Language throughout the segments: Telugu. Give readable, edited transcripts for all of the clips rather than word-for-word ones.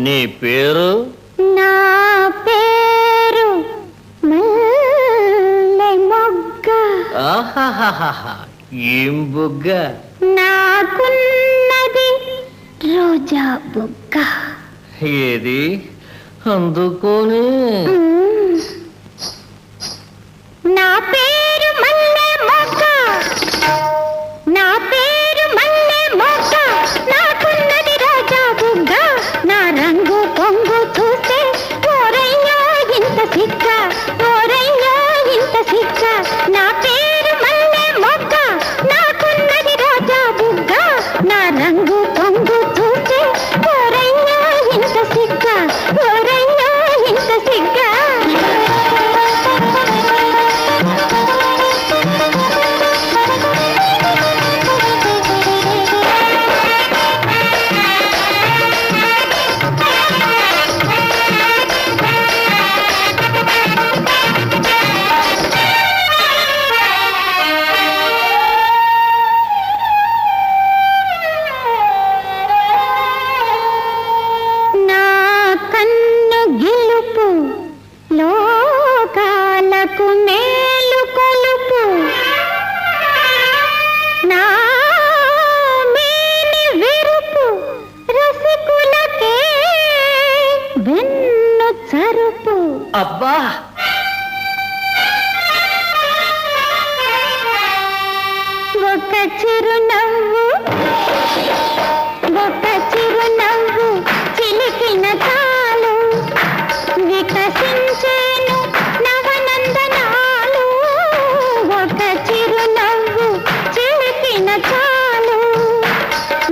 నీ పేరు? నా పేరు మల్లె మొగ్గ. ఆహాహాహా, ఏం బుగ్గ! నాకున్నది రోజా బుగ్గ. ఏది అందుకోని? నా పేరు మల్లె మొగ్గ, నా పేరు మల్లె మొగ్గ, నాకున్నది రోజా బుగ్గ. నా రంగు పొంగు చూస్తే ఓరయ్యా ఇంత సిగ్గ, ఓరయ్యా ఇంత సిగ్గ. నా పేరు మల్లె మొగ్గ, నాకున్నది రోజా బుగ్గ. నా రంగు పొంగు చూస్తే ఓరయ్యా ఇంత సిగ్గ, ఓరయ్యా ఇంత సిగ్గ. లోకాలకు మేలు కొలుపు, నా మేని విరుపు, రసికులకే వెన్ను చరుపు. అబ్బా! ఒక చిరునవ్వు, ఒక చిరునవ్వు చిలికిన తాలు వికసించేను నవనందనాలు. ఒక చిరునవ్వు చిలికిన చాలు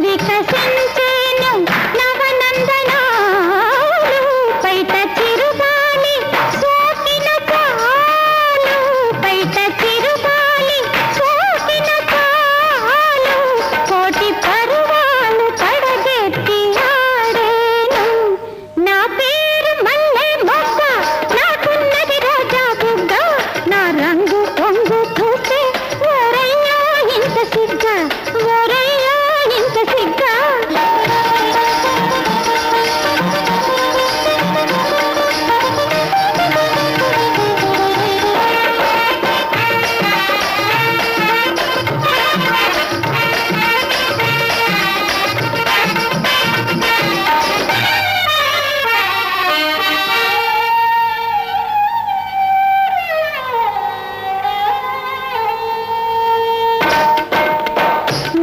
వికసించేను నవనందనాలు. బయట చిరుగాలి సోకిన చాలు, బయట చిరుగాలి సోకిన చాలు. కోటి పరువాలు పడగెత్తి ఆడేను. నా పేరు మల్లె మొగ్గ, నాకున్నది రోజా బుగ్గ. నా రంగు పొంగు చూస్తే ఓరయ్యా ఇంత సిగ్గ, ఓరయ్యా ఇంత సిగ్గ.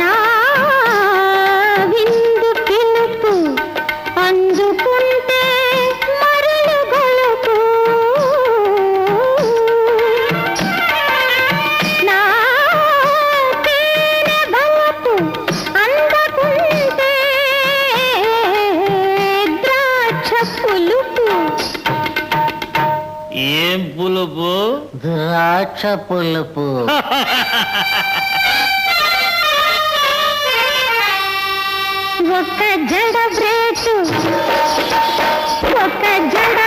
నా విందు పిలుపు అందుకుంటే మరలు గొలుపు, నా తేనె బలపు అందకుంటే ద్రాక్ష పులుపు. ఏం పులుపు? ద్రాక్ష పులుపు. ఒక జడ బ్రేటు, ఒక జడ